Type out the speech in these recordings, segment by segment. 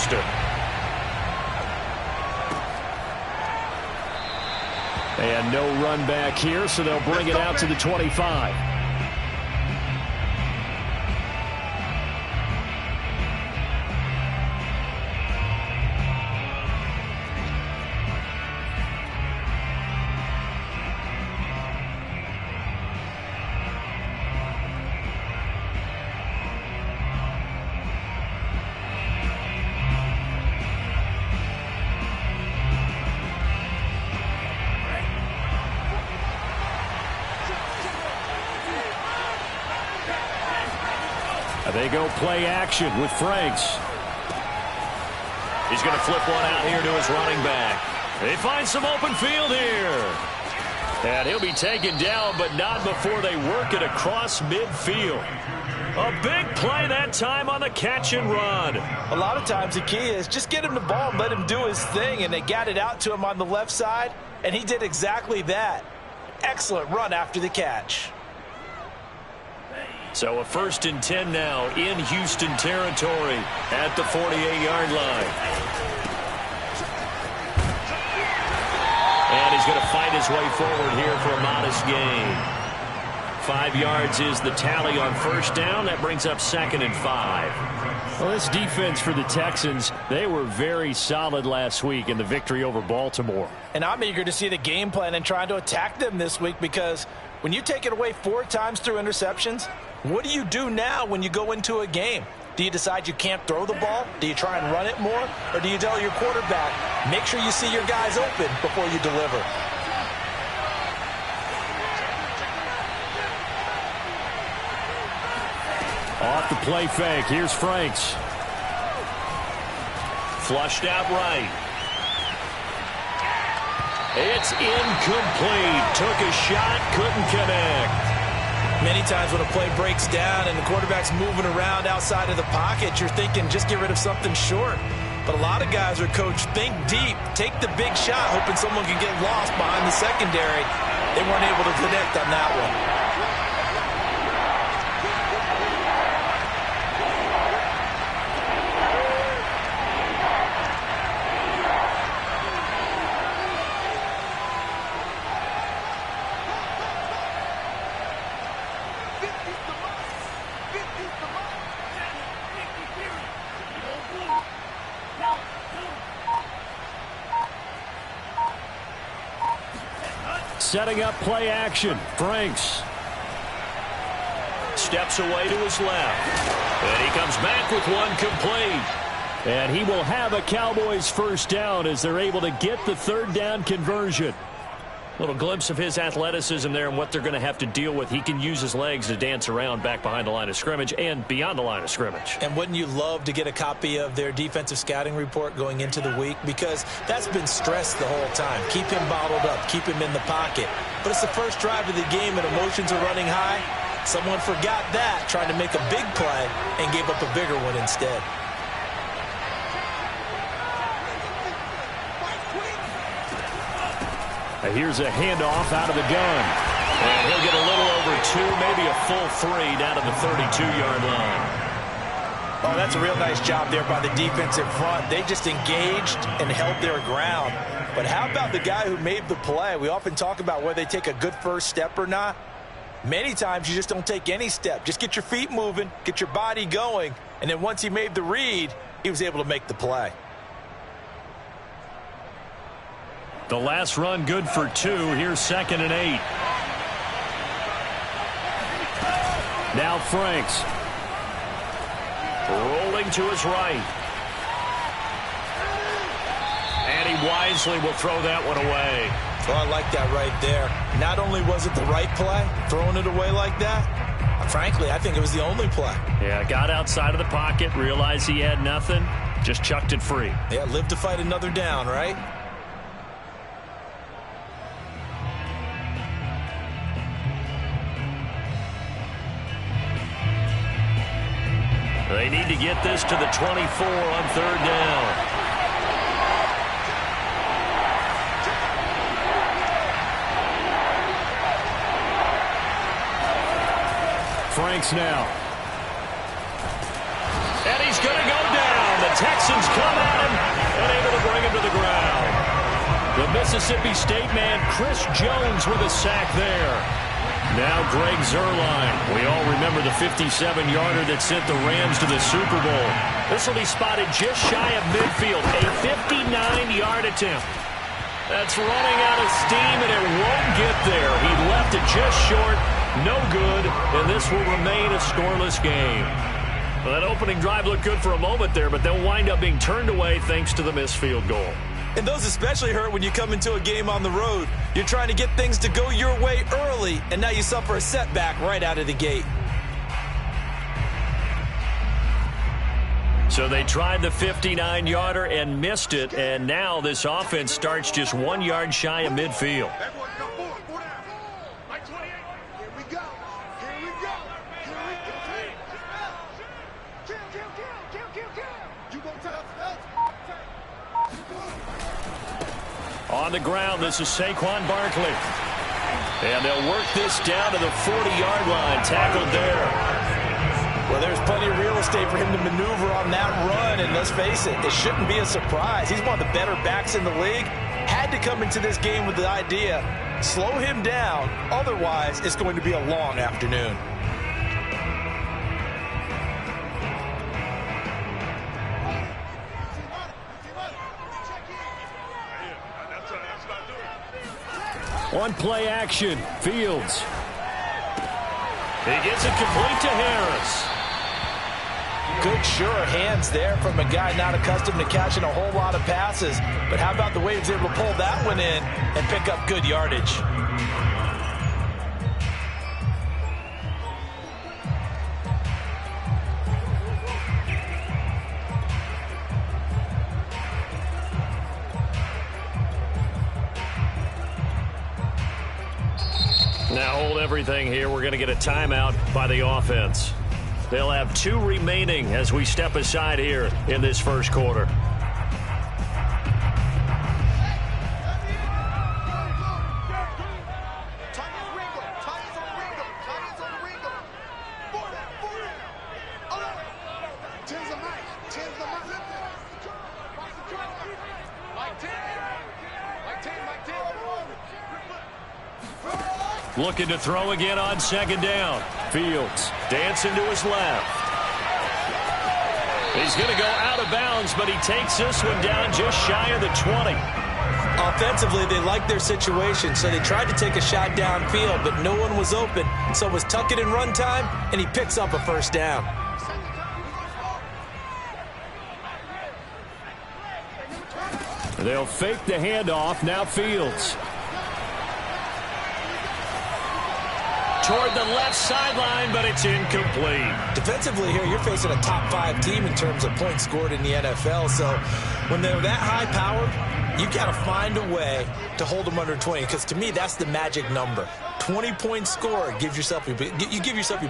Houston. And no run back here, so they'll bring it out to the 25. They go play action with Franks. He's going to flip one out here to his running back. They find some open field here. And he'll be taken down, but not before they work it across midfield. A big play that time on the catch and run. A lot of times the key is just get him the ball and let him do his thing, and they got it out to him on the left side, and he did exactly that. Excellent run after the catch. So a 1st and 10 now in Houston territory at the 48-yard line. And he's going to fight his way forward here for a modest gain. 5 yards is the tally on 1st down. That brings up 2nd and 5. Well, this defense for the Texans, they were very solid last week in the victory over Baltimore. And I'm eager to see the game plan and trying to attack them this week, because when you take it away 4 times through interceptions, what do you do now when you go into a game? Do you decide you can't throw the ball? Do you try and run it more? Or do you tell your quarterback, make sure you see your guys open before you deliver? Off the play fake. Here's Franks. Flushed out right. It's incomplete. Took a shot, couldn't connect. Many times when a play breaks down and the quarterback's moving around outside of the pocket, you're thinking just get rid of something short. But a lot of guys are coached, think deep, take the big shot, hoping someone can get lost behind the secondary. They weren't able to connect on that one. Setting up play action. Franks steps away to his left. And he comes back with one complete. And he will have a Cowboys 1st down as they're able to get the 3rd down conversion. Little glimpse of his athleticism there and what they're going to have to deal with. He can use his legs to dance around back behind the line of scrimmage and beyond the line of scrimmage. And wouldn't you love to get a copy of their defensive scouting report going into the week? Because that's been stressed the whole time. Keep him bottled up. Keep him in the pocket. But it's the first drive of the game and emotions are running high. Someone forgot that, trying to make a big play and gave up a bigger one instead. Here's a handoff out of the gun. And he'll get a little over 2, maybe a full 3 down to the 32-yard line. Oh, that's a real nice job there by the defensive front. They just engaged and held their ground. But how about the guy who made the play? We often talk about whether they take a good first step or not. Many times you just don't take any step. Just get your feet moving, get your body going, and then once he made the read, he was able to make the play. The last run good for 2. Here's 2nd and 8. Now Franks. Rolling to his right. And he wisely will throw that one away. Well, I like that right there. Not only was it the right play, throwing it away like that, frankly, I think it was the only play. Yeah, got outside of the pocket, realized he had nothing, just chucked it free. Yeah, live to fight another down, right? They need to get this to the 24 on 3rd down. Franks now. And he's going to go down. The Texans come at him and able to bring him to the ground. The Mississippi State man, Chris Jones, with a sack there. Now Greg Zuerlein. We all remember the 57-yarder that sent the Rams to the Super Bowl. This will be spotted just shy of midfield. A 59-yard attempt. That's running out of steam, and it won't get there. He left it just short. No good, and this will remain a scoreless game. Well, that opening drive looked good for a moment there, but they'll wind up being turned away thanks to the missed field goal. And those especially hurt when you come into a game on the road. You're trying to get things to go your way early, and now you suffer a setback right out of the gate. So they tried the 59-yarder and missed it, and now this offense starts just 1 yard shy of midfield. On the ground, this is Saquon Barkley. And they'll work this down to the 40-yard line, tackled there. Well, there's plenty of real estate for him to maneuver on that run, and let's face it, it shouldn't be a surprise. He's one of the better backs in the league. Had to come into this game with the idea, slow him down, otherwise it's going to be a long afternoon. On play action, Fields. He gets it complete to Harris. Good, sure hands there from a guy not accustomed to catching a whole lot of passes. But how about the way he was able to pull that one in and pick up good yardage? Now hold everything here. We're going to get a timeout by the offense. They'll have 2 remaining as we step aside here in this first quarter. Looking to throw again on second down. Fields dancing to his left. He's going to go out of bounds, but he takes this one down just shy of the 20. Offensively, they liked their situation, so they tried to take a shot downfield, but no one was open. So it was tuck it in run time, and he picks up a first down. They'll fake the handoff. Now Fields. Toward the left sideline, but it's incomplete. Defensively here, you're facing a top 5 team in terms of points scored in the NFL. So when they're that high powered, you got to find a way to hold them under 20. Because to me, that's the magic number. 20 points scored, you give yourself your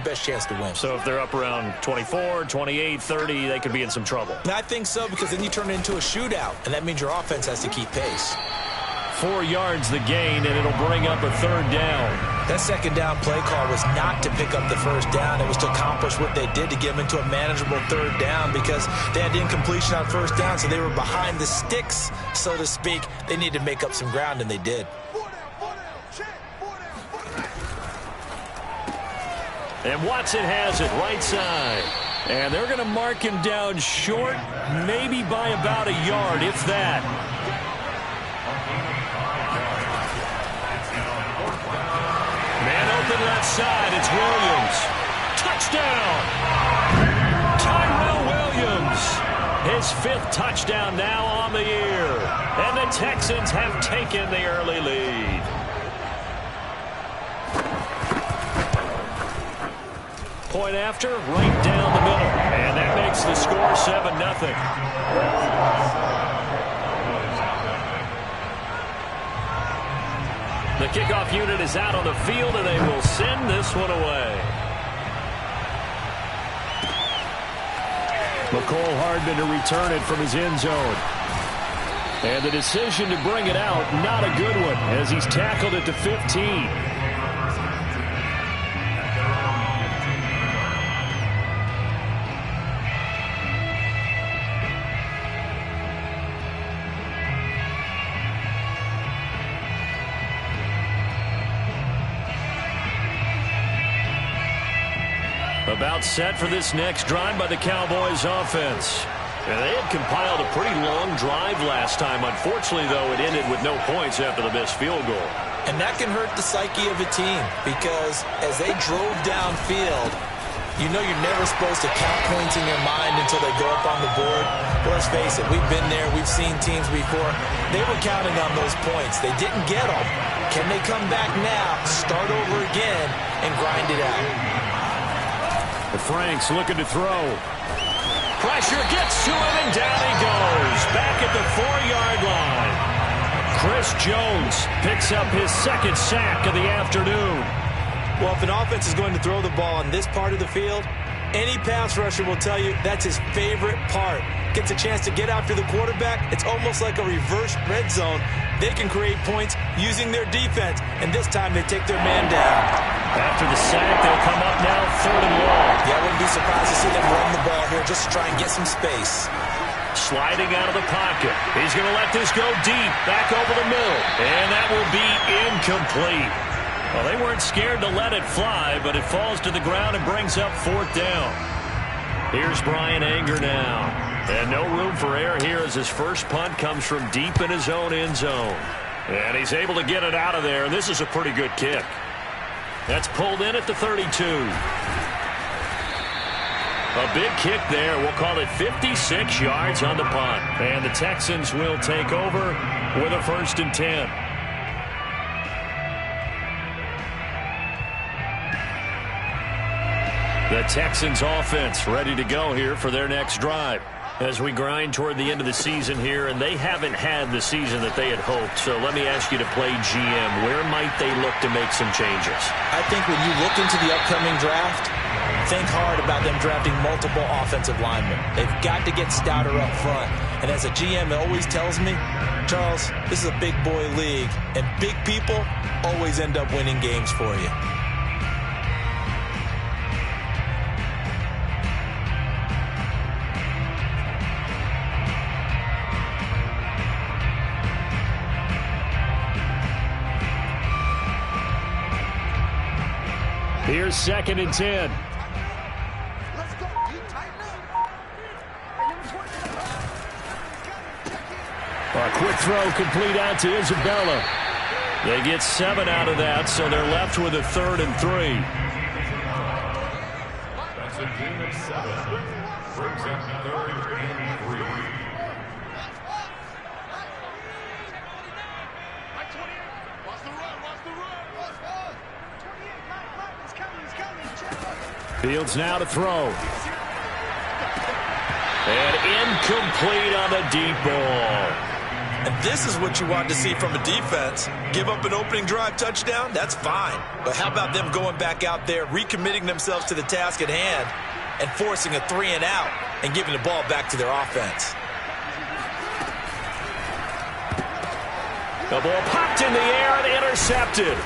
best chance to win. So if they're up around 24, 28, 30, they could be in some trouble. And I think so, because then you turn it into a shootout, and that means your offense has to keep pace. 4 yards the gain, and it'll bring up a third down. That second down play call was not to pick up the first down. It was to accomplish what they did to get them into a manageable third down, because they had incompletion on first down, so they were behind the sticks, so to speak. They needed to make up some ground, and they did. And Watson has it right side. And they're going to mark him down short, maybe by about a yard, if that. Man open left side, it's Williams. Touchdown! Tyrell Williams. His 5th touchdown now on the year. And the Texans have taken the early lead. Point after, right down the middle. And that makes the score 7-0. The kickoff unit is out on the field, and they will send this one away. McCole Hardman to return it from his end zone. And the decision to bring it out, not a good one, as he's tackled at the 15. About set for this next drive by the Cowboys offense. And they had compiled a pretty long drive last time. Unfortunately, though, it ended with no points after the missed field goal. And that can hurt the psyche of a team because as they drove downfield, you know you're never supposed to count points in your mind until they go up on the board. But let's face it, we've been there. We've seen teams before. They were counting on those points. They didn't get them. Can they come back now, start over again, and grind it out? Franks looking to throw. Pressure gets to him, and down he goes. Back at the 4-yard line. Chris Jones picks up his second sack of the afternoon. Well, if an offense is going to throw the ball in this part of the field, any pass rusher will tell you that's his favorite part. Gets a chance to get after the quarterback. It's almost like a reverse red zone. They can create points using their defense, and this time they take their man down. After the sack, they'll come up now 3rd and long. Yeah, I wouldn't be surprised to see them run the ball here just to try and get some space. Sliding out of the pocket. He's going to let this go deep, back over the middle, and that will be incomplete. Well, they weren't scared to let it fly, but it falls to the ground and brings up 4th down. Here's Brian Anger now. And no room for error here as his first punt comes from deep in his own end zone. And he's able to get it out of there, and this is a pretty good kick. That's pulled in at the 32. A big kick there. We'll call it 56 yards on the punt. And the Texans will take over with a 1st and 10. The Texans offense ready to go here for their next drive as we grind toward the end of the season here, and they haven't had the season that they had hoped. So let me ask you to play GM. Where might they look to make some changes? I think when you look into the upcoming draft, think hard about them drafting multiple offensive linemen. They've got to get stouter up front. And as a GM, it always tells me, Charles, this is a big boy league, and big people always end up winning games for you. Here's 2nd and 10. A quick throw complete out to Isabella. They get 7 out of that, so they're left with a 3rd and 3. That's a gain of 7. Brings up 3rd and 3. Fields now to throw. And incomplete on the deep ball. And this is what you want to see from a defense. Give up an opening drive touchdown, that's fine. But how about them going back out there, recommitting themselves to the task at hand, and forcing a 3 and out and giving the ball back to their offense. The ball popped in the air and intercepted.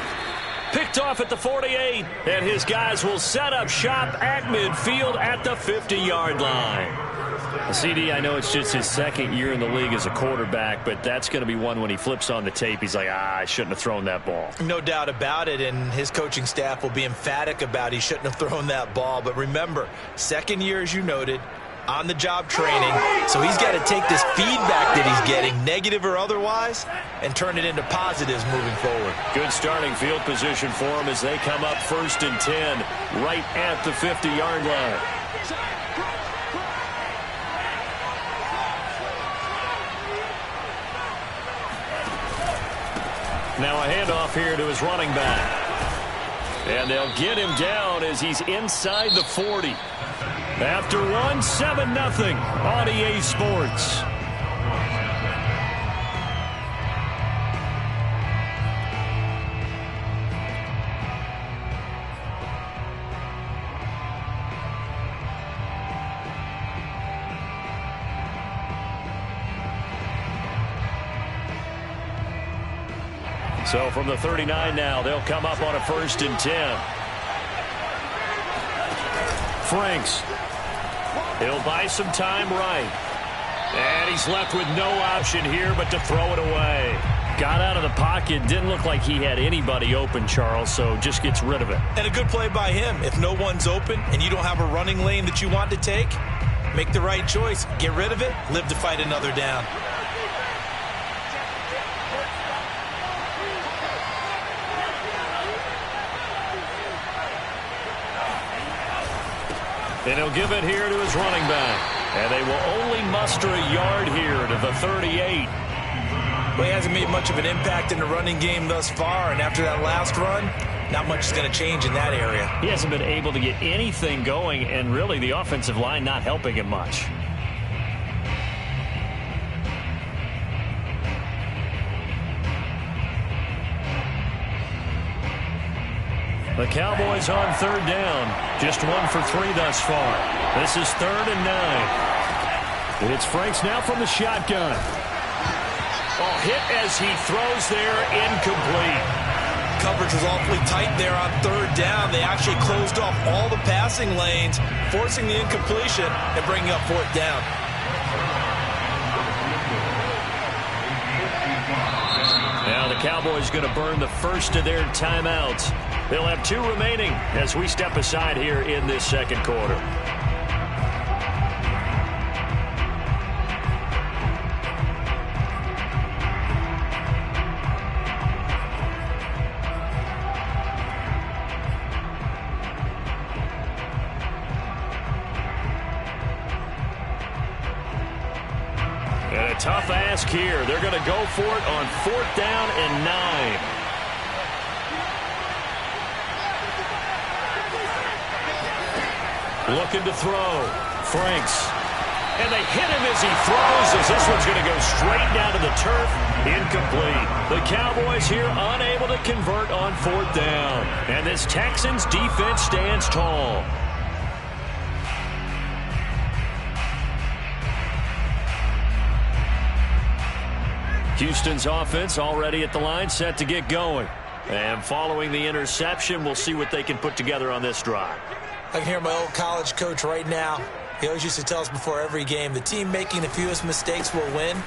Picked off at the 48, and his guys will set up shop at midfield at the 50-yard line. CD, I know it's just his 2nd year in the league as a quarterback, but that's going to be one when he flips on the tape, he's like, I shouldn't have thrown that ball. No doubt about it, and his coaching staff will be emphatic about he shouldn't have thrown that ball. But remember, 2nd year, as you noted, on-the-job training, so he's got to take this feedback that he's getting, negative or otherwise, and turn it into positives moving forward. Good starting field position for him as they come up 1st and 10 right at the 50-yard line. Now a handoff here to his running back. And they'll get him down as he's inside the 40. After one, 7-0 on EA Sports. So from the 39 now, they'll come up on a 1st and 10. Franks. He'll buy some time right. And he's left with no option here but to throw it away. Got out of the pocket. Didn't look like he had anybody open, Charles, so just gets rid of it. And a good play by him. If no one's open and you don't have a running lane that you want to take, make the right choice. Get rid of it. Live to fight another down. And he'll give it here to his running back. And they will only muster a yard here to the 38. Well, he hasn't made much of an impact in the running game thus far, and after that last run, not much is going to change in that area. He hasn't been able to get anything going, and really the offensive line not helping him much. The Cowboys on third down. Just 1 for 3 thus far. This is 3rd and 9. It's Franks now from the shotgun. Oh, hit as he throws there, incomplete. Coverage was awfully tight there on third down. They actually closed off all the passing lanes, forcing the incompletion and bringing up 4th down. Now the Cowboys going to burn the first of their timeouts. They'll have 2 remaining as we step aside here in this second quarter. And a tough ask here. They're going to go for it on 4th down and 9. Looking to throw. Franks. And they hit him as he throws, as this one's going to go straight down to the turf. Incomplete. The Cowboys here unable to convert on 4th down. And this Texans defense stands tall. Houston's offense already at the line, set to get going. And following the interception, we'll see what they can put together on this drive. I can hear my old college coach right now. He always used to tell us before every game, the team making the fewest mistakes will win.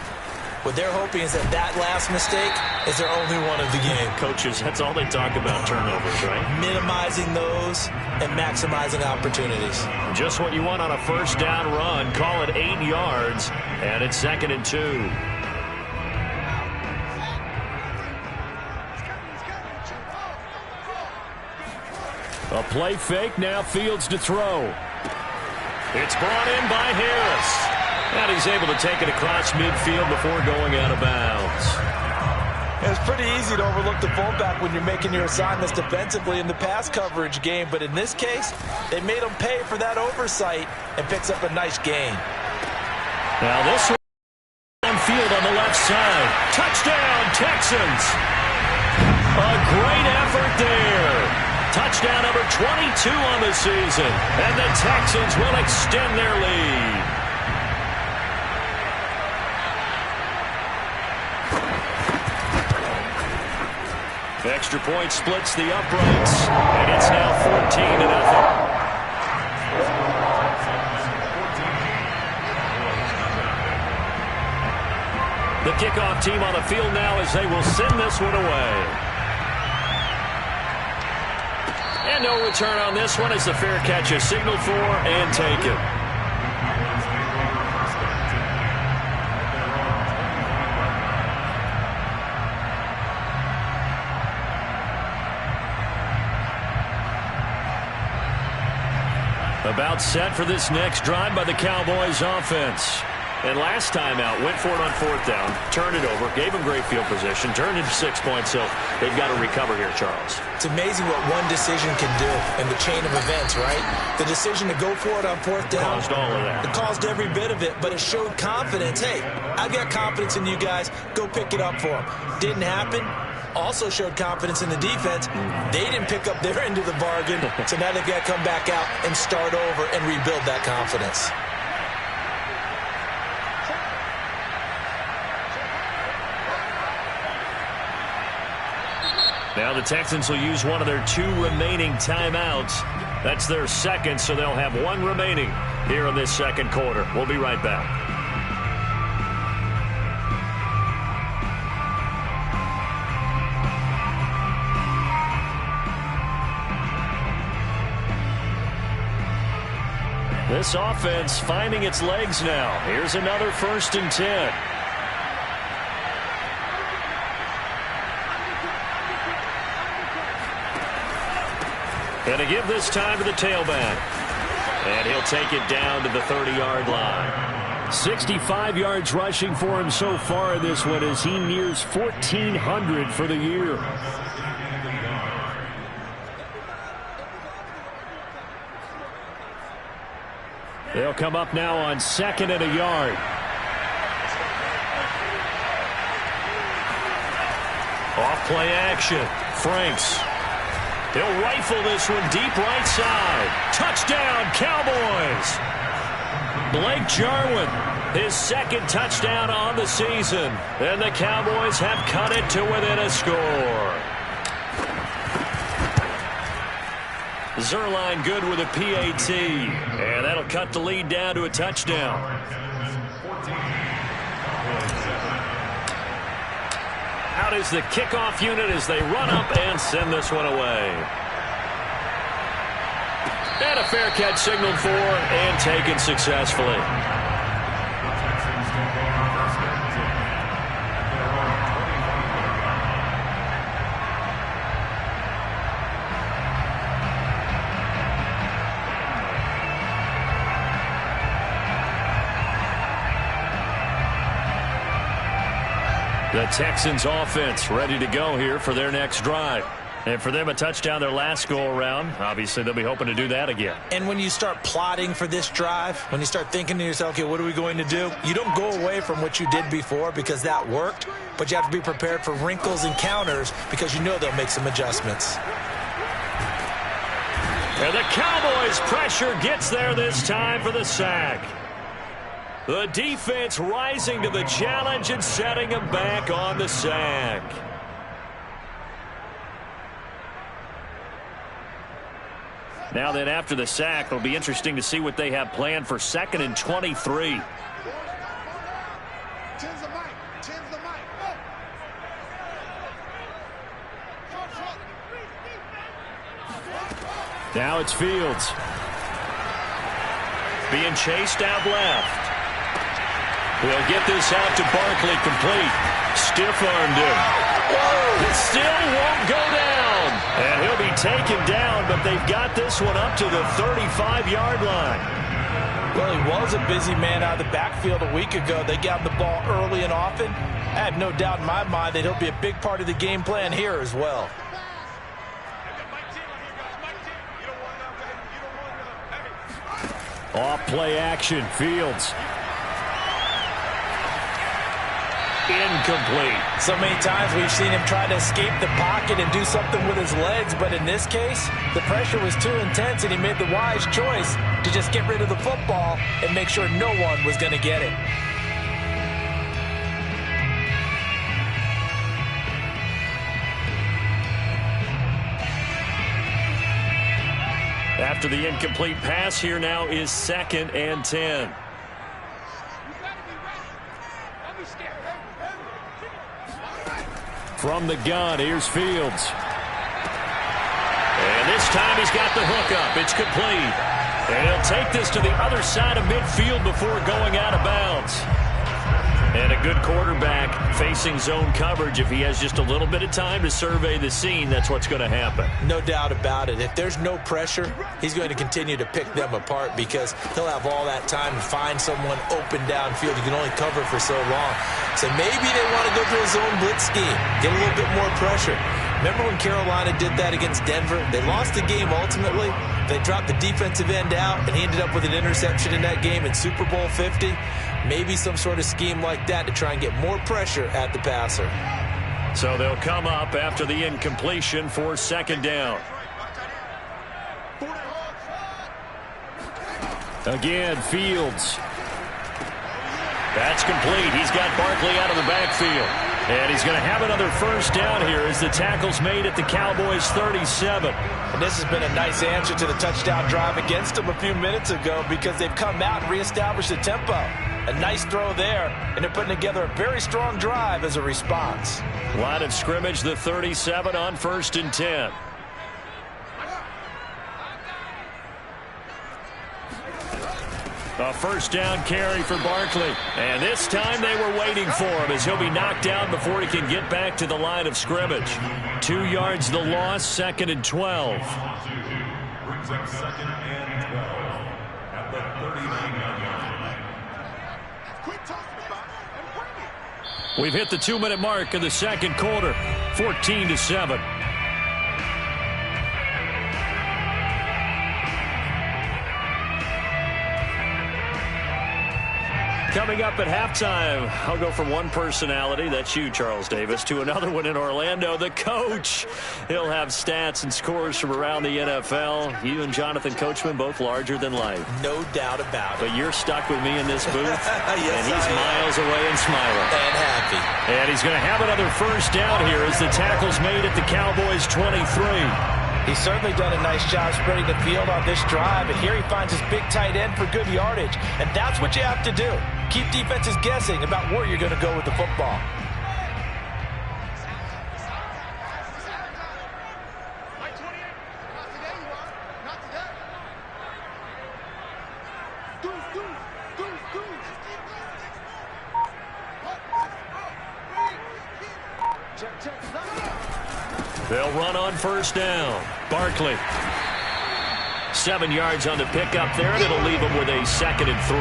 What they're hoping is that that last mistake is their only one of the game. Coaches, that's all they talk about, turnovers, right? Minimizing those and maximizing opportunities. Just what you want on a first down run. Call it 8 yards, and it's 2nd and 2. A play fake, now Fields to throw. It's brought in by Harris. And he's able to take it across midfield before going out of bounds. It's pretty easy to overlook the fullback when you're making your assignments defensively in the pass coverage game. But in this case, they made him pay for that oversight and picks up a nice gain. Now this one on field on the left side. Touchdown, Texans. A great effort there. Touchdown number 22 on the season. And the Texans will extend their lead. Extra point splits the uprights. And it's now 14-0. The kickoff team on the field now as they will send this one away. And no return on this one as the fair catch is signaled for and taken. About set for this next drive by the Cowboys offense. And last time out, went for it on 4th down, turned it over, gave them great field position, turned into 6 points, so they've got to recover here, Charles. It's amazing what one decision can do in the chain of events, right? The decision to go for it on 4th down. Caused all of that. It caused every bit of it, but it showed confidence. Hey, I've got confidence in you guys. Go pick it up for them. Didn't happen. Also showed confidence in the defense. They didn't pick up their end of the bargain, so now they've got to come back out and start over and rebuild that confidence. Now the Texans will use one of their 2 remaining timeouts. That's their second, so they'll have 1 remaining here in this second quarter. We'll be right back. This offense finding its legs now. Here's another 1st and 10. And to give this time to the tailback. And he'll take it down to the 30-yard line. 65 yards rushing for him so far in this one as he nears 1,400 for the year. They'll come up now on 2nd and a yard. Off play action. Franks. He'll rifle this one deep right side. Touchdown, Cowboys. Blake Jarwin, his 2nd touchdown on the season. And the Cowboys have cut it to within a score. Zerline good with a PAT. And that'll cut the lead down to a touchdown. Out is the kickoff unit as they run up and send this one away. And a fair catch signaled for and taken successfully. The Texans offense ready to go here for their next drive. And for them, a touchdown their last go-around. Obviously, they'll be hoping to do that again. And when you start plotting for this drive, when you start thinking to yourself, okay, what are we going to do? You don't go away from what you did before because that worked, but you have to be prepared for wrinkles and counters because you know they'll make some adjustments. And the Cowboys' pressure gets there this time for the sack. The defense rising to the challenge and setting him back on the sack. Now then, after the sack, it'll be interesting to see what they have planned for 2nd and 23. Now it's Fields. Being chased out left. He'll get this out to Barkley complete. Stiff-armed him. Whoa! It still won't go down. And he'll be taken down, but they've got this one up to the 35-yard line. Well, he was a busy man out of the backfield a week ago. They got him the ball early and often. I have no doubt in my mind that he'll be a big part of the game plan here as well. Off play action, Fields. Incomplete. So many times we've seen him try to escape the pocket and do something with his legs, but in this case, the pressure was too intense and he made the wise choice to just get rid of the football and make sure no one was going to get it. After the incomplete pass, here now is 2nd and 10. From the gun, here's Fields. And this time he's got the hook up. It's complete. And he'll take this to the other side of midfield before going out of bounds. And a good quarterback facing zone coverage. If he has just a little bit of time to survey the scene, that's what's going to happen. No doubt about it. If there's no pressure, he's going to continue to pick them apart because he'll have all that time to find someone open downfield. You can only cover for so long. So maybe they want to go to a zone blitz scheme, get a little bit more pressure. Remember when Carolina did that against Denver? They lost the game ultimately. They dropped the defensive end out, and he ended up with an interception in that game in Super Bowl 50. Maybe some sort of scheme like that to try and get more pressure at the passer. So they'll come up after the incompletion for 2nd down. Again, Fields. That's complete. He's got Barkley out of the backfield. And he's going to have another 1st down here as the tackle's made at the Cowboys' 37. And this has been a nice answer to the touchdown drive against them a few minutes ago because they've come out and reestablished the tempo. A nice throw there, and they're putting together a very strong drive as a response. Line of scrimmage, the 37 on 1st and 10. A first down carry for Barkley. And this time they were waiting for him as he'll be knocked down before he can get back to the line of scrimmage. 2 yards the loss, 2nd and 12. Brings up 2nd and 12 at the 39-yard line. Quit talking about it and bring it. We've hit the 2-minute mark in the second quarter, 14-7. Coming up at halftime, I'll go from one personality, that's you, Charles Davis, to another one in Orlando, the coach. He'll have stats and scores from around the NFL. You and Jonathan Coachman, both larger than life. No doubt about it. But you're stuck with me in this booth, Yes, and he's miles away and smiling. And happy. And he's going to have another first down here as the tackle's made at the Cowboys' 23. He's certainly done a nice job spreading the field on this drive, and here he finds his big tight end for good yardage. And that's what you have to do. Keep defenses guessing about where you're going to go with the football. They'll run on first down. Barkley. 7 yards on the pickup there, and it'll leave him with a 2nd and 3.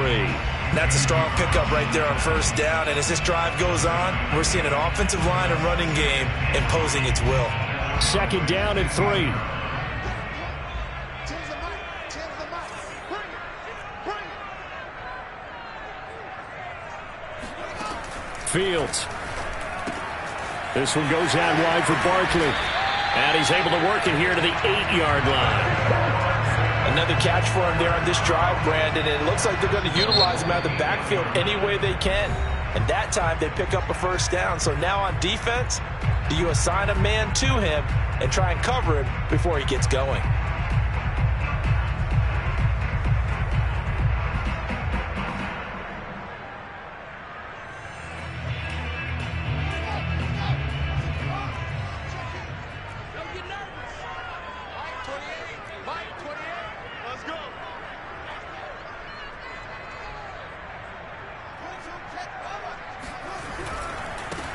That's a strong pickup right there on first down, and as this drive goes on, we're seeing an offensive line and running game imposing its will. 2nd down and 3. Fields. This one goes out wide for Barkley. And he's able to work it here to the 8-yard line. Another catch for him there on this drive, Brandon, and it looks like they're going to utilize him out of the backfield any way they can. And that time they pick up a first down. So now on defense, do you assign a man to him and try and cover him before he gets going?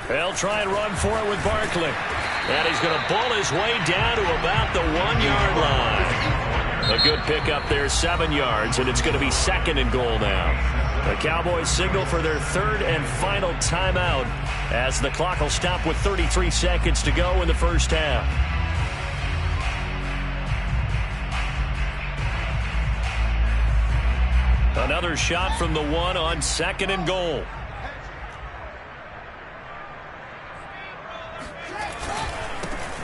They'll try and run for it with Barkley. And he's going to bull his way down to about the 1-yard line. A good pickup there, 7 yards, and it's going to be 2nd and goal now. The Cowboys signal for their 3rd and final timeout as the clock will stop with 33 seconds to go in the first half. Another shot from the 1 on 2nd and goal.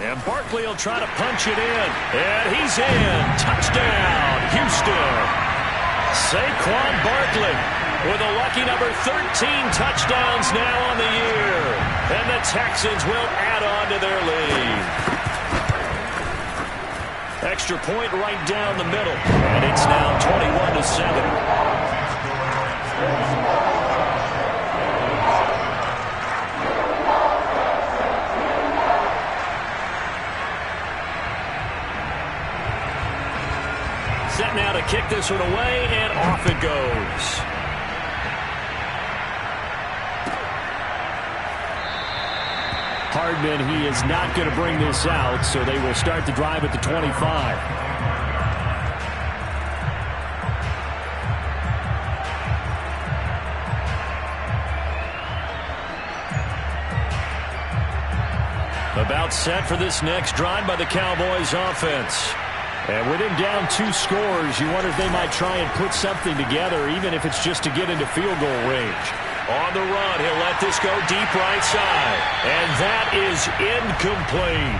And Barkley will try to punch it in. And he's in. Touchdown, Houston. Saquon Barkley with a lucky number 13 touchdowns now on the year. And the Texans will add on to their lead. Extra point right down the middle. And it's now 21-7. Set now to kick this one away, and off it goes. Hardman, he is not going to bring this out, so they will start the drive at the 25. About set for this next drive by the Cowboys offense. And with him down 2 scores, you wonder if they might try and put something together, even if it's just to get into field goal range. On the run, he'll let this go deep right side. And that is incomplete.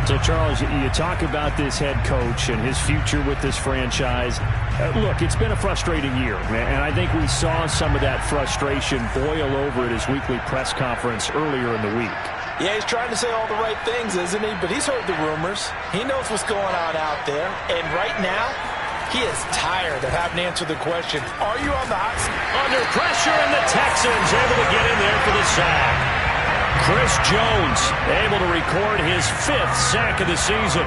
So, Charles, you talk about this head coach and his future with this franchise. Look, it's been a frustrating year, and I think we saw some of that frustration boil over at his weekly press conference earlier in the week. Yeah, he's trying to say all the right things, isn't he? But he's heard the rumors. He knows what's going on out there. And right now, he is tired of having to answer the question, are you on the hot seat? Under pressure, and the Texans able to get in there for the sack. Chris Jones able to record his 5th sack of the season.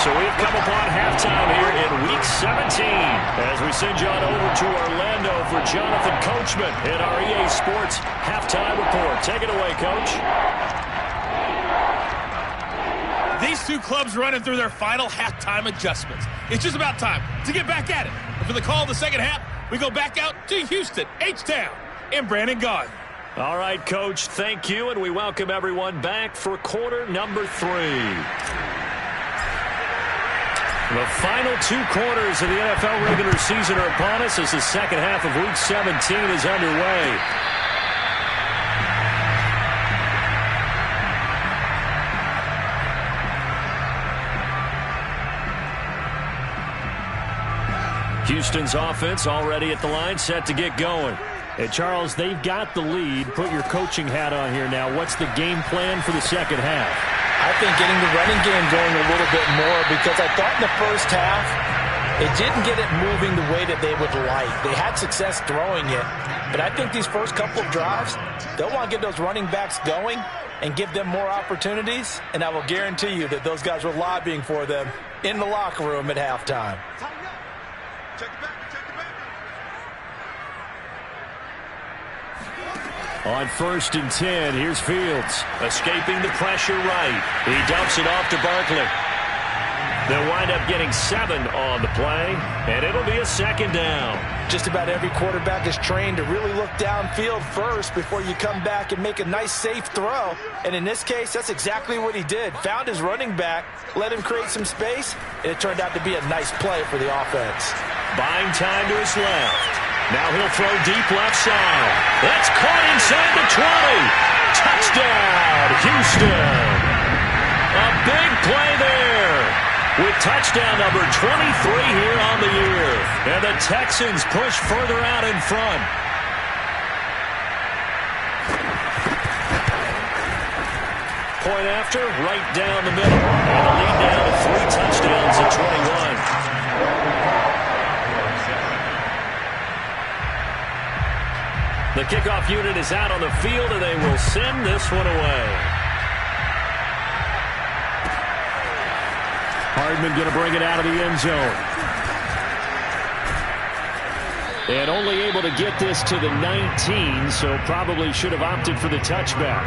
So we've come upon halftime here in Week 17 as we send you on over to Orlando for Jonathan Coachman in our EA Sports Halftime Report. Take it away, Coach. These two clubs running through their final halftime adjustments. It's just about time to get back at it. And for the call of the second half, we go back out to Houston, H-Town, and Brandon Gaudin. All right, Coach, thank you, and we welcome everyone back for quarter number 3. The final 2 quarters of the NFL regular season are upon us as the second half of Week 17 is underway. Houston's offense already at the line, set to get going. And Charles, they've got the lead. Put your coaching hat on here now. What's the game plan for the second half? I think getting the running game going a little bit more, because I thought in the first half it didn't get it moving the way that they would like. They had success throwing it, but I think these first couple of drives, they'll want to get those running backs going and give them more opportunities, and I will guarantee you that those guys were lobbying for them in the locker room at halftime. Check it back. Check it back. On 1st and 10, here's Fields. Escaping the pressure right. He dumps it off to Barkley. They'll wind up getting 7 on the play, and it'll be a second down. Just about every quarterback is trained to really look downfield first before you come back and make a nice, safe throw. And in this case, that's exactly what he did. Found his running back, let him create some space, and it turned out to be a nice play for the offense. Buying time to his left. Now he'll throw deep left side. That's caught inside the 20. Touchdown, Houston. A big play there with touchdown number 23 here on the year. And the Texans push further out in front. Point after, right down the middle. And a lead down to 3 touchdowns at 21. The kickoff unit is out on the field, and they will send this one away. Hardman going to bring it out of the end zone. And only able to get this to the 19, so probably should have opted for the touchback.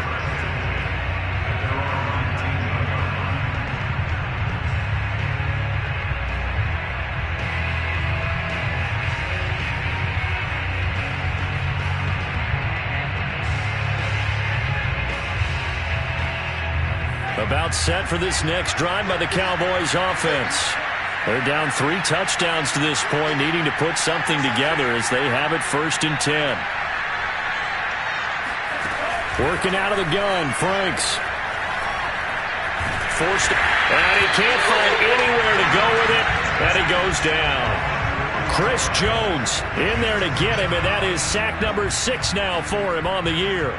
About set for this next drive by the Cowboys offense. They're down 3 touchdowns to this point, needing to put something together as they have it 1st and 10. Working out of the gun, Franks. Forced, and he can't find anywhere to go with it, and he goes down. Chris Jones in there to get him, and that is sack number 6 now for him on the year.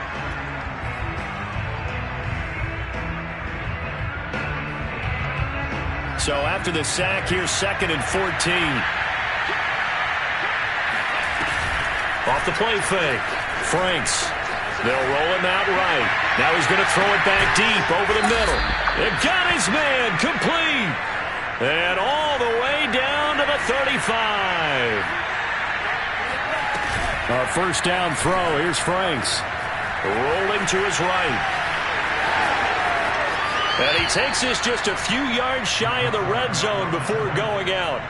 So after the sack, here's 2nd and 14. Off the play fake. Franks. They'll roll him out right. Now he's going to throw it back deep over the middle. They got his man complete. And all the way down to the 35. A 1st down throw. Here's Franks. Rolling to his right. And he takes this just a few yards shy of the red zone before going out.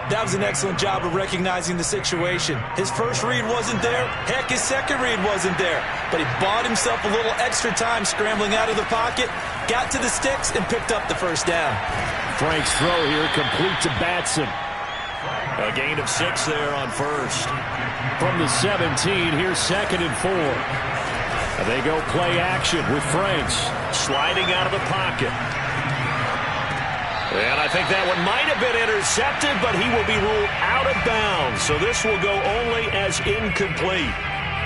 That was an excellent job of recognizing the situation. His first read wasn't there. Heck, his second read wasn't there. But he bought himself a little extra time scrambling out of the pocket, got to the sticks, and picked up the 1st down. Frank's throw here complete to Batson. A gain of 6 there on 1st. From the 17, here's 2nd and 4. And they go play action with Franks sliding out of the pocket. And I think that one might have been intercepted, but he will be ruled out of bounds. So this will go only as incomplete.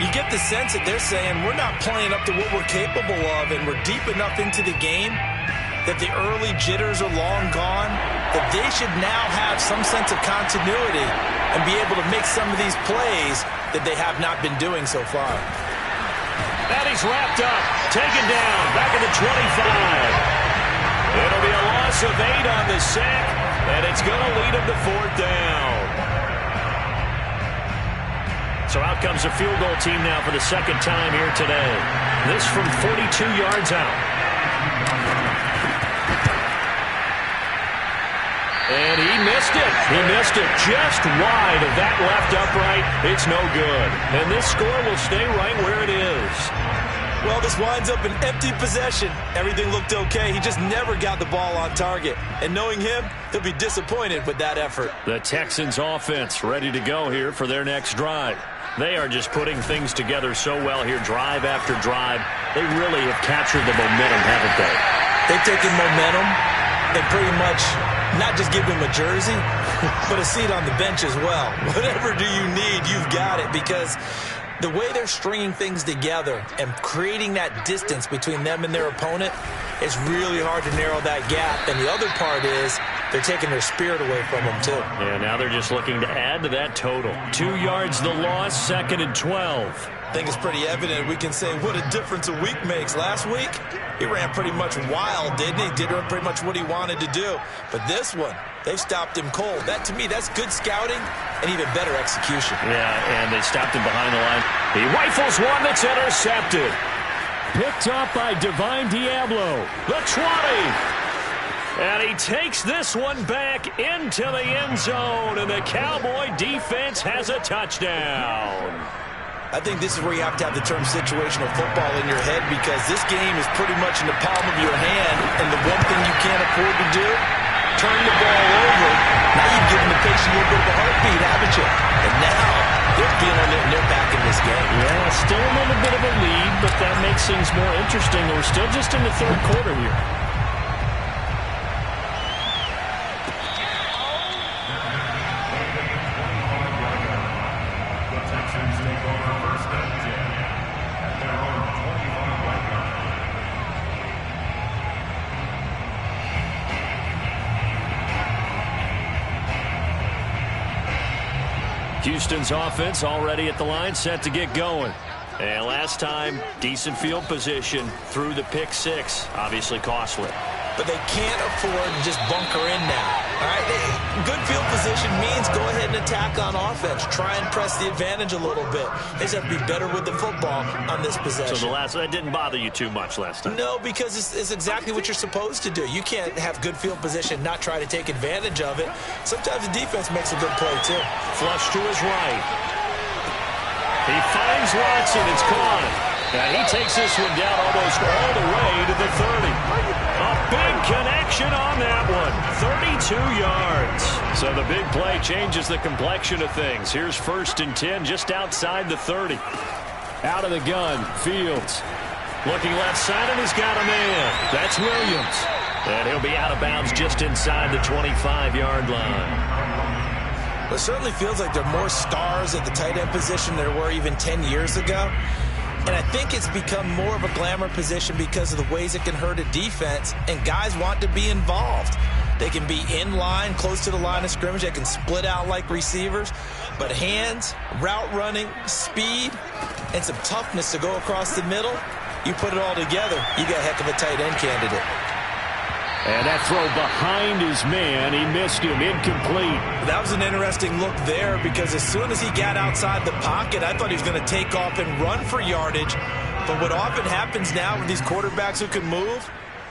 You get the sense that they're saying we're not playing up to what we're capable of, and we're deep enough into the game that the early jitters are long gone, that they should now have some sense of continuity and be able to make some of these plays that they have not been doing so far. And he's wrapped up, taken down, back at the 25. It'll be a loss loss of 8 on the sack, and it's going to lead him to 4th down. So out comes a field goal team now for the second time here today. This from 42 yards out. And he missed it. He missed it just wide of that left upright. It's no good. And this score will stay right where it is. Well, this winds up an empty possession. Everything looked okay. He just never got the ball on target. And knowing him, he'll be disappointed with that effort. The Texans offense ready to go here for their next drive. They are just putting things together so well here, drive after drive. They really have captured the momentum, haven't they? They've taken momentum and pretty much not just give him a jersey, but a seat on the bench as well. Whatever do you need, you've got it, because the way they're stringing things together and creating that distance between them and their opponent, it's really hard to narrow that gap. And the other part is they're taking their spirit away from them, too. Yeah, now they're just looking to add to that total. 2 yards the loss, 2nd and 12. I think it's pretty evident. We can say what a difference a week makes. Last week, he ran pretty much wild, didn't he? Did pretty much what he wanted to do. But this one, they've stopped him cold. That, to me, that's good scouting and even better execution. Yeah, and they stopped him behind the line. He rifles one that's intercepted. Picked up by Divine Diablo. The 20. And he takes this one back into the end zone, and the Cowboy defense has a touchdown. I think this is where you have to have the term situational football in your head, because this game is pretty much in the palm of your hand, and the one thing you can't afford to do, turn the ball over. Now you've given the patient a little bit of a heartbeat, haven't you? And now they're feeling it, and they're back in this game. Yeah, still a little bit of a lead, but that makes things more interesting. We're still just in the third quarter here. Houston's offense already at the line, set to get going. And last time, decent field position through the pick 6. Obviously costly. But they can't afford to just bunker in now. All right, good field position means go ahead and attack on offense. Try and press the advantage a little bit. They just have to be better with the football on this possession. So that didn't bother you too much last time? No, because it's exactly what you're supposed to do. You can't have good field position, not try to take advantage of it. Sometimes the defense makes a good play, too. Flush to his right. He finds Watson. It's caught. And he takes this one down almost all the way to the 30. A big connection on that one. 32 yards. So the big play changes the complexion of things. Here's 1st and 10 just outside the 30. Out of the gun, Fields. Looking left side, and he's got a man. That's Williams. And he'll be out of bounds just inside the 25-yard line. Well, it certainly feels like there are more stars at the tight end position than there were even 10 years ago. And I think it's become more of a glamour position because of the ways it can hurt a defense, and guys want to be involved. They can be in line, close to the line of scrimmage. They can split out like receivers. But hands, route running, speed, and some toughness to go across the middle, you put it all together, you got a heck of a tight end candidate. And that throw behind his man, he missed him, incomplete. That was an interesting look there, because as soon as he got outside the pocket, I thought he was going to take off and run for yardage. But what often happens now with these quarterbacks who can move,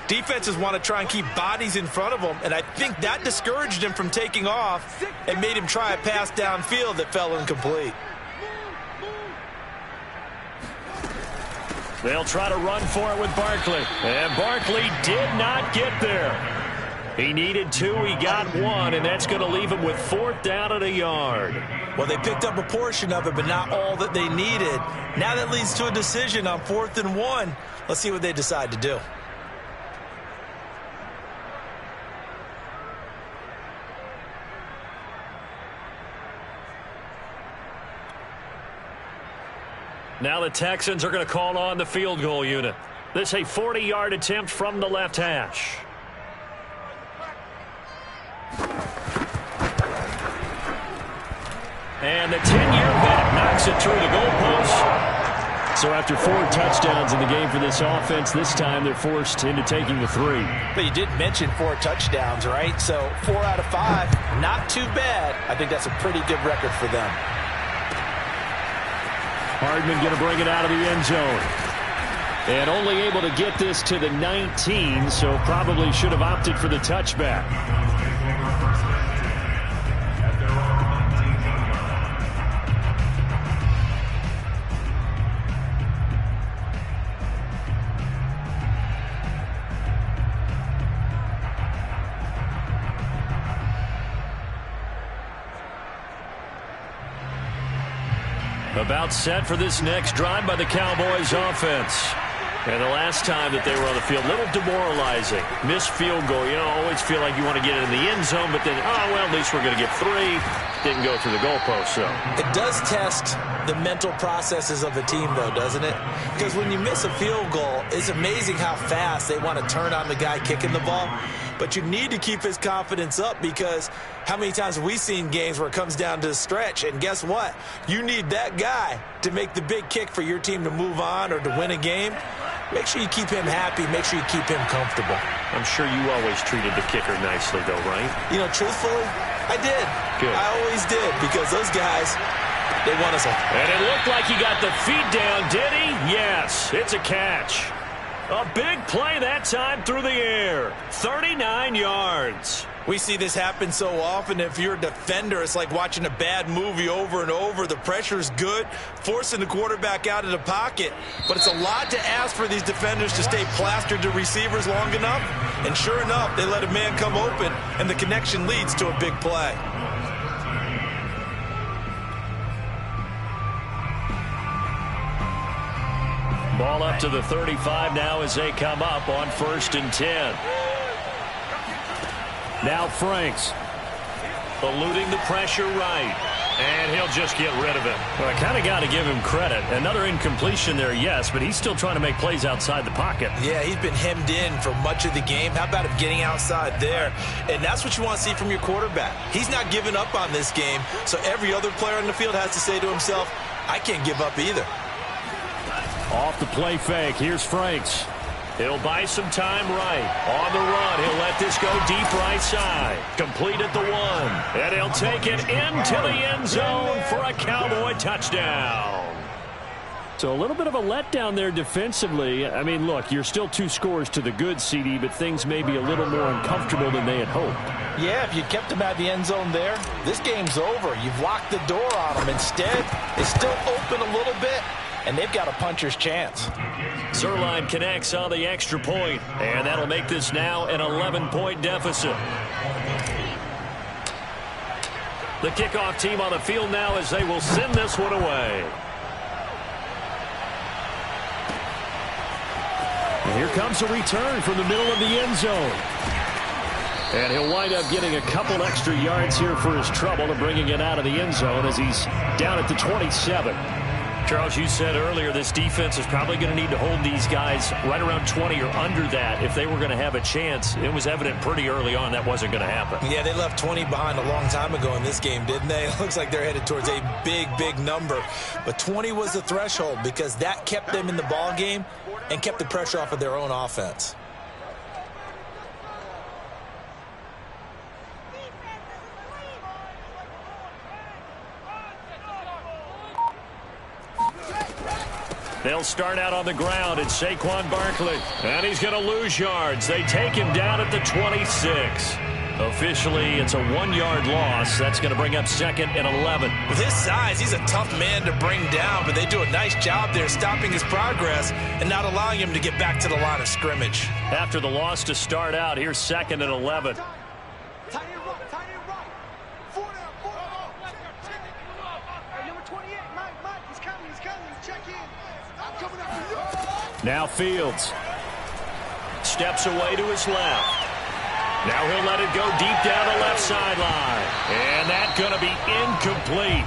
defenses want to try and keep bodies in front of them, and I think that discouraged him from taking off and made him try a pass downfield that fell incomplete. They'll try to run for it with Barkley. And Barkley did not get there. He needed 2, he got 1, and that's going to leave him with 4th down at a yard. Well, they picked up a portion of it, but not all that they needed. Now that leads to a decision on 4th and 1. Let's see what they decide to do. Now the Texans are going to call on the field goal unit. This is a 40-yard attempt from the left hash. And the 10-year vet knocks it through the goalpost. So after 4 touchdowns in the game for this offense, this time they're forced into taking the 3. But you did mention 4 touchdowns, right? So 4 out of 5, not too bad. I think that's a pretty good record for them. Hardman going to bring it out of the end zone. And only able to get this to the 19, so probably should have opted for the touchback. About set for this next drive by the Cowboys offense. And the last time that they were on the field, a little demoralizing. Missed field goal. You know, always feel like you want to get it in the end zone, but then, oh, well, at least we're going to get 3. Didn't go through the goalpost, so. It does test the mental processes of the team, though, doesn't it? Because when you miss a field goal, it's amazing how fast they want to turn on the guy kicking the ball. But you need to keep his confidence up, because how many times have we seen games where it comes down to the stretch? And guess what? You need that guy to make the big kick for your team to move on or to win a game. Make sure you keep him happy. Make sure you keep him comfortable. I'm sure you always treated the kicker nicely, though, right? You know, truthfully, I did. Good. I always did, because those guys, they want us. And it looked like he got the feet down, did he? Yes, it's a catch. A big play that time through the air. 39 yards. We see this happen so often. If you're a defender, it's like watching a bad movie over and over. The pressure's good, forcing the quarterback out of the pocket. But it's a lot to ask for these defenders to stay plastered to receivers long enough. And sure enough, they let a man come open, and the connection leads to a big play. Ball up to the 35 now as they come up on 1st and 10. Now Franks eluding the pressure right. And he'll just get rid of it. Well, I kind of got to give him credit. Another incompletion there, yes, but he's still trying to make plays outside the pocket. Yeah, he's been hemmed in for much of the game. How about him getting outside there? And that's what you want to see from your quarterback. He's not giving up on this game, so every other player on the field has to say to himself, I can't give up either. Off the play fake. Here's Franks. He'll buy some time right. On the run, he'll let this go deep right side. Complete at the 1. And he'll take it into the end zone for a Cowboy touchdown. So a little bit of a letdown there defensively. I mean, look, you're still 2 scores to the good, CD, but things may be a little more uncomfortable than they had hoped. Yeah, if you kept him at the end zone there, this game's over. You've locked the door on him. Instead, it's still open a little bit, and they've got a puncher's chance. Zerline connects on the extra point, and that'll make this now an 11-point deficit. The kickoff team on the field now as they will send this one away. And here comes a return from the middle of the end zone. And he'll wind up getting a couple extra yards here for his trouble and bringing it out of the end zone as he's down at the 27. Charles, you said earlier this defense is probably going to need to hold these guys right around 20 or under that if they were going to have a chance. It was evident pretty early on that wasn't going to happen. Yeah, they left 20 behind a long time ago in this game, didn't they? It looks like they're headed towards a big, big number. But 20 was the threshold because that kept them in the ball game and kept the pressure off of their own offense. They'll start out on the ground. It's Saquon Barkley. And he's going to lose yards. They take him down at the 26. Officially, it's a 1-yard loss. That's going to bring up 2nd and 11. With his size, he's a tough man to bring down, but they do a nice job there stopping his progress and not allowing him to get back to the line of scrimmage. After the loss to start out, here's 2nd and 11. Now Fields steps away to his left. Now he'll let it go deep down the left sideline. And that's going to be incomplete.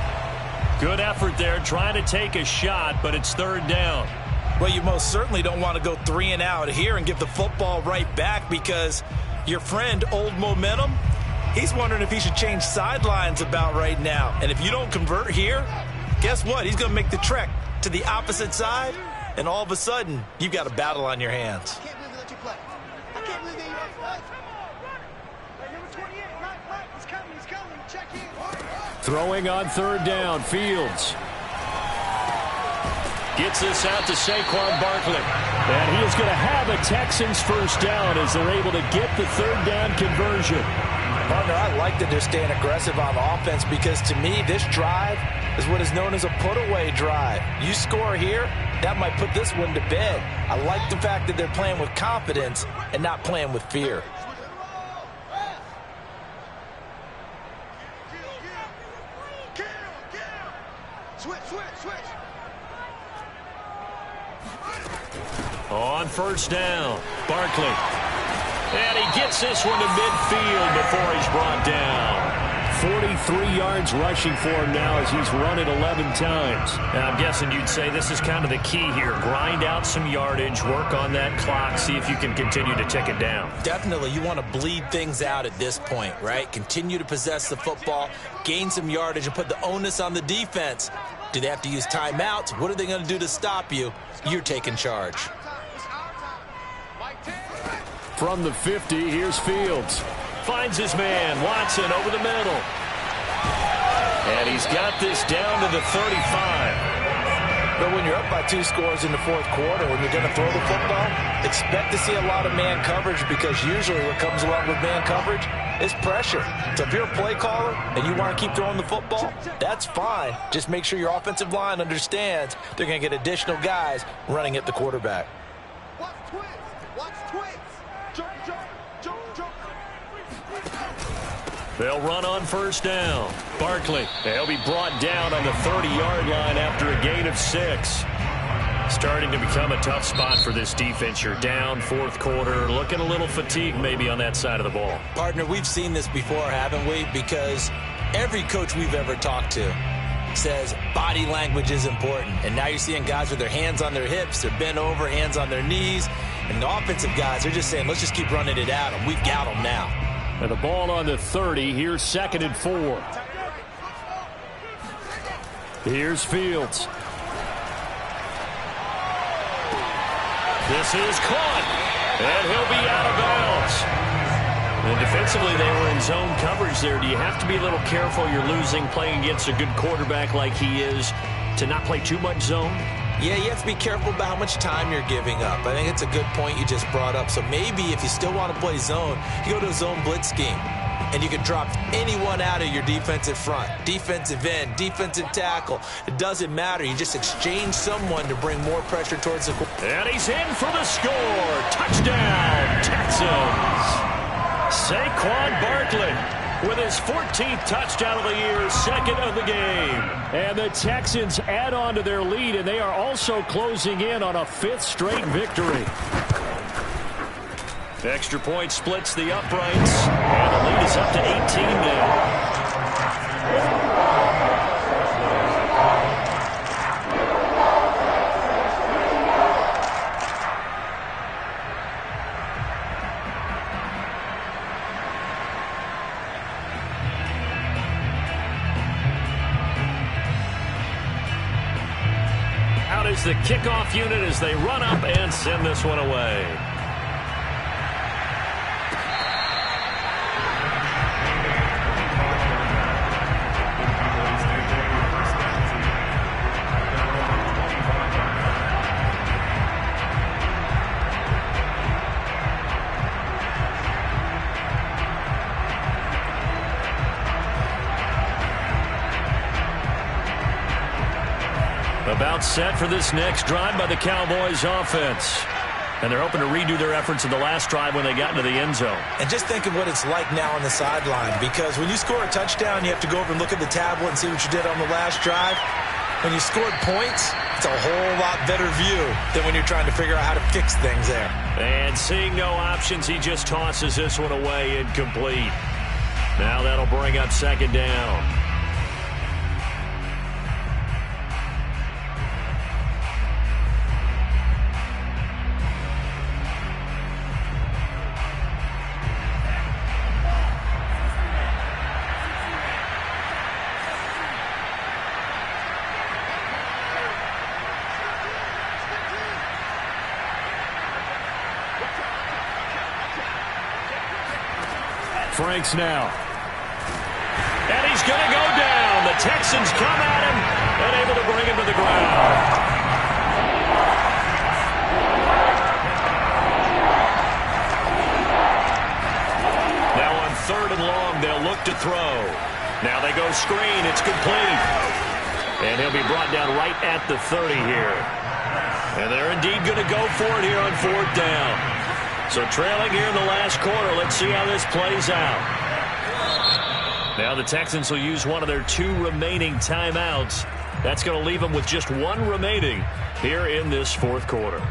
Good effort there trying to take a shot, but it's 3rd down. Well, you most certainly don't want to go 3 and out here and give the football right back because your friend, Old Momentum, he's wondering if he should change sidelines about right now. And if you don't convert here, guess what? He's going to make the trek to the opposite side, and all of a sudden, you've got a battle on your hands. I can't believe they let you play. I can't believe they let you play. Hey, number 28, Mike, he's coming. Check in. Throwing on third down, Fields. Gets this out to Saquon Barkley. And he is going to have a Texans first down as they're able to get the third down conversion. Partner, I like that they're staying aggressive on offense because to me, this drive is what is known as a put-away drive. You score here, that might put this one to bed. I like the fact that they're playing with confidence and not playing with fear. Switch. On first down, Barkley. And he gets this one to midfield before he's brought down. 43 yards rushing for him now as he's run it 11 times. Now, I'm guessing you'd say this is kind of the key here. Grind out some yardage, work on that clock, see if you can continue to tick it down. Definitely, you want to bleed things out at this point, right? Continue to possess the football, gain some yardage, and put the onus on the defense. Do they have to use timeouts? What are they going to do to stop you? You're taking charge. From the 50, here's Fields. Finds his man, Watson, over the middle. And he's got this down to the 35. But when you're up by 2 scores in the fourth quarter, when you're going to throw the football, expect to see a lot of man coverage because usually what comes along with man coverage is pressure. So if you're a play caller and you want to keep throwing the football, that's fine. Just make sure your offensive line understands they're going to get additional guys running at the quarterback. Watch twins. Jump. They'll run on first down. Barkley, they'll be brought down on the 30-yard line after a gain of 6. Starting to become a tough spot for this defense. You're down fourth quarter, looking a little fatigued maybe on that side of the ball. Partner, we've seen this before, haven't we? Because every coach we've ever talked to says body language is important. And now you're seeing guys with their hands on their hips, they're bent over, hands on their knees. And the offensive guys, they're just saying, let's just keep running it at them. We've got them now. And the ball on the 30. Here's 2nd and 4. Here's Fields. This is caught. And he'll be out of bounds. And defensively, they were in zone coverage there. Do you have to be a little careful? You're losing, playing against a good quarterback like he is, to not play too much zone? Yeah, you have to be careful about how much time you're giving up. I think it's a good point you just brought up. So maybe if you still want to play zone, you go to a zone blitz scheme. And you can drop anyone out of your defensive front. Defensive end, defensive tackle. It doesn't matter. You just exchange someone to bring more pressure towards the... And he's in for the score. Touchdown, Texans. Saquon Barkley with his 14th touchdown of the year, 2nd of the game. And the Texans add on to their lead, and they are also closing in on a 5th straight victory. Extra point splits the uprights, and the lead is up to 18 now. Out is the kickoff unit as they run up and send this one away. About set for this next drive by the Cowboys offense. And they're hoping to redo their efforts in the last drive when they got into the end zone. And just think of what it's like now on the sideline, because when you score a touchdown, you have to go over and look at the tablet and see what you did on the last drive. When you scored points, it's a whole lot better view than when you're trying to figure out how to fix things there. And seeing no options, he just tosses this one away incomplete. Now that'll bring up 2nd down. Franks now. And he's going to go down. The Texans come at him and able to bring him to the ground. Now on 3rd and long, they'll look to throw. Now they go screen. It's complete. And he'll be brought down right at the 30 here. And they're indeed going to go for it here on 4th down. So trailing here in the last quarter. Let's see how this plays out. Now the Texans will use one of their 2 remaining timeouts. That's going to leave them with just 1 remaining here in this 4th quarter.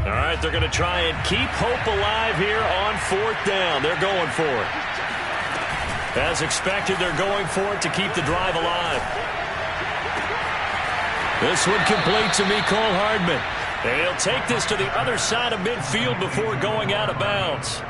All right, they're going to try and keep hope alive here on 4th down. They're going for it. As expected, they're going for it to keep the drive alive. This one complete to Mecole Hardman. And he'll take this to the other side of midfield before going out of bounds.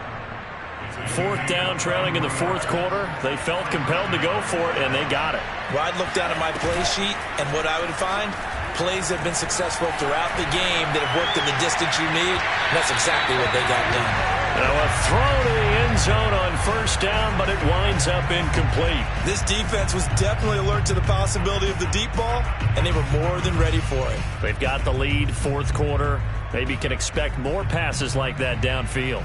4th down, trailing in the 4th quarter. They felt compelled to go for it, and they got it. Well, I'd look down at my play sheet, and what I would find, plays have been successful throughout the game that have worked in the distance you need. And that's exactly what they got done. Now a throw to the end zone on 1st down, but it winds up incomplete. This defense was definitely alert to the possibility of the deep ball, and they were more than ready for it. They've got the lead, 4th quarter. Maybe can expect more passes like that downfield.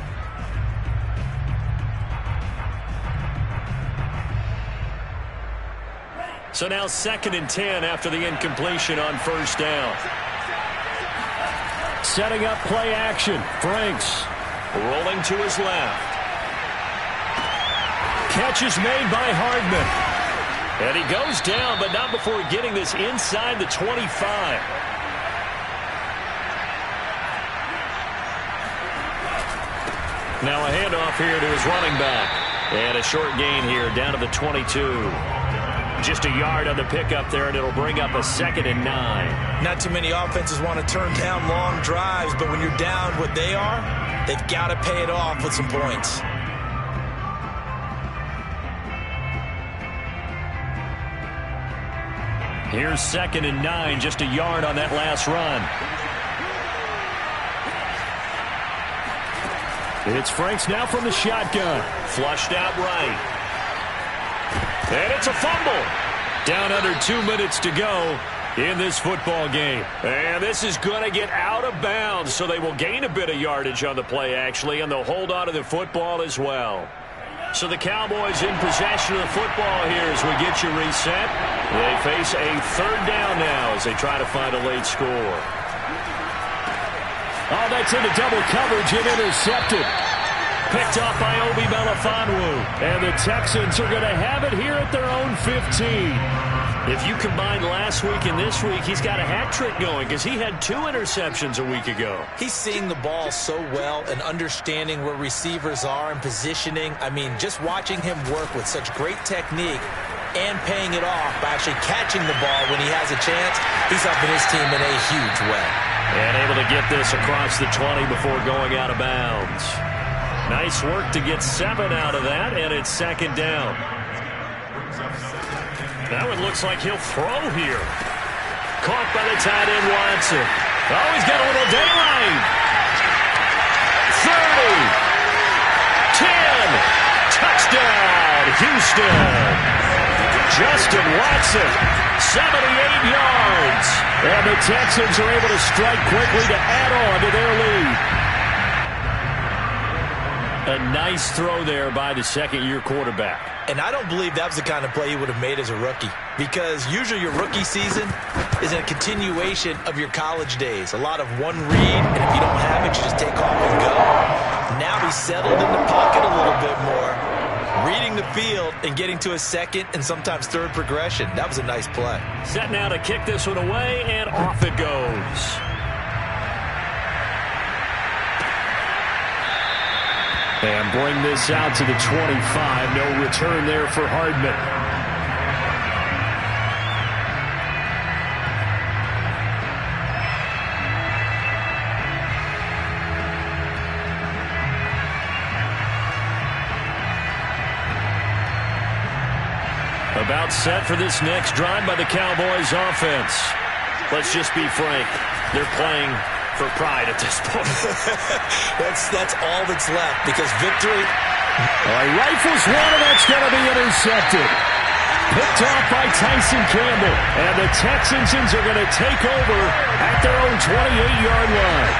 So now 2nd and 10 after the incompletion on 1st down. Setting up play action. Franks rolling to his left. Catch is made by Hardman. And he goes down, but not before getting this inside the 25. Now a handoff here to his running back. And a short gain here down to the 22. Just a yard on the pickup there, and it'll bring up a 2nd and 9. Not too many offenses want to turn down long drives, but when you're down what they are, they've got to pay it off with some points. Here's 2nd and 9, just a yard on that last run. It's Franks now from the shotgun. Flushed out right. And it's a fumble. Down under 2 minutes to go in this football game. And this is going to get out of bounds, so they will gain a bit of yardage on the play, actually, and they'll hold on to the football as well. So the Cowboys in possession of the football here as we get you reset. They face a 3rd down now as they try to find a late score. Oh, that's into double coverage and intercepted. Picked off by Obi Melifonwu. And the Texans are going to have it here at their own 15. If you combine last week and this week, he's got a hat trick going because he had 2 interceptions a week ago. He's seeing the ball so well and understanding where receivers are and positioning. I mean, just watching him work with such great technique and paying it off by actually catching the ball when he has a chance, he's helping his team in a huge way. And able to get this across the 20 before going out of bounds. Nice work to get 7 out of that, and it's 2nd down. Now it looks like he'll throw here. Caught by the tight end, Watson. Oh, he's got a little daylight. 30. 10. Touchdown, Houston. Justin Watson, 78 yards. And the Texans are able to strike quickly to add on to their lead. A nice throw there by the 2nd-year quarterback. And I don't believe that was the kind of play he would have made as a rookie, because usually your rookie season is a continuation of your college days. A lot of one read, and if you don't have it, you just take off and go. Now he's settled in the pocket a little bit more, reading the field and getting to a 2nd and sometimes 3rd progression. That was a nice play. Set now to kick this one away, and off it goes. And bring this out to the 25. No return there for Hardman. About set for this next drive by the Cowboys offense. let's just be frank. They're playing for pride at this point. That's all that's left, because victory... All right, rifles one, and that's going to be intercepted. Picked off by Tyson Campbell. And the Texans are going to take over at their own 28-yard line.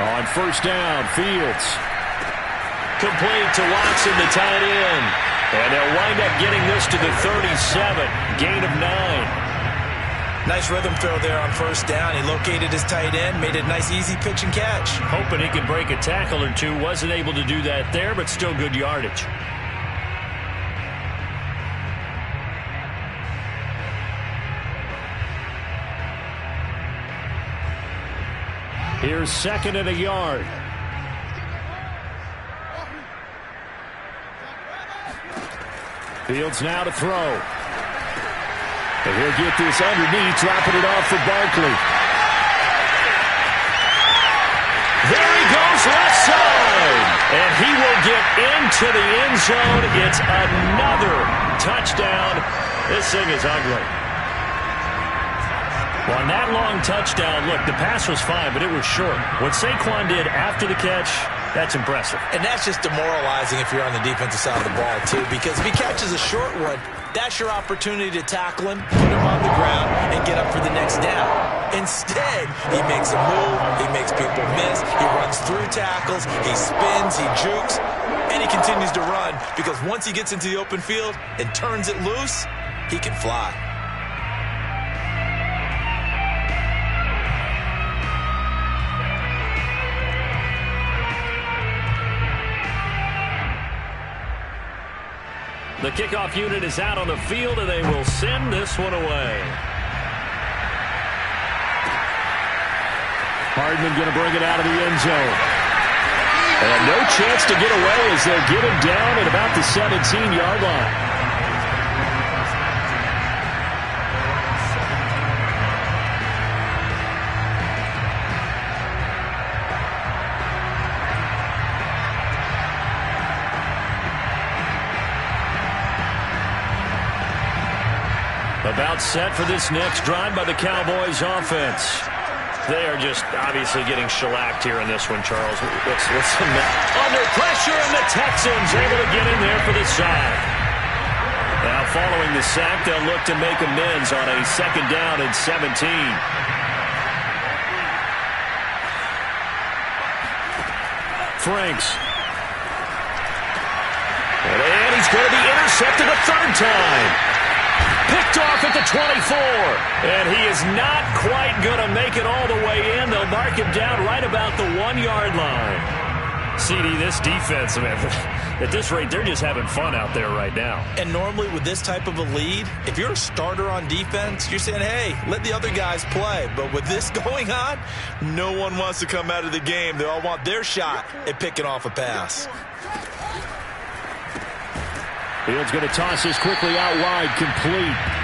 On first down, Fields. Complete to Watson, the tight end. And they'll wind up getting this to the 37. Gain of 9. Nice rhythm throw there on first down. He located his tight end, made a nice easy pitch and catch. Hoping he could break a tackle or two. Wasn't able to do that there, but still good yardage. Here's second and a yard. Fields now to throw. And he'll get this underneath, dropping it off for Barkley. There he goes, left side. And he will get into the end zone. It's another touchdown. This thing is ugly. Well, on that long touchdown, look, the pass was fine, but it was short. What Saquon did after the catch, that's impressive. And that's just demoralizing if you're on the defensive side of the ball, too, because if he catches a short one, that's your opportunity to tackle him, put him on the ground, and get up for the next down. Instead, he makes a move, he makes people miss, he runs through tackles, he spins, he jukes, and he continues to run, because once he gets into the open field and turns it loose, he can fly. The kickoff unit is out on the field, and they will send this one away. Hardman going to bring it out of the end zone. And no chance to get away as they'll get him down at about the 17-yard line. About set for this next drive by the Cowboys offense. They are just obviously getting shellacked here in this one, Charles. What's under pressure, and the Texans able to get in there for the sack. Now following the sack, they'll look to make amends on a second down and 17. Franks. And he's going to be intercepted a third time. Picked off at the 24. And he is not quite going to make it all the way in. They'll mark him down right about the 1-yard line. CD, this defense, man, at this rate, they're just having fun out there right now. And normally with this type of a lead, if you're a starter on defense, you're saying, hey, let the other guys play. But with this going on, no one wants to come out of the game. They all want their shot at picking off a pass. Fields going to toss this quickly out wide, complete.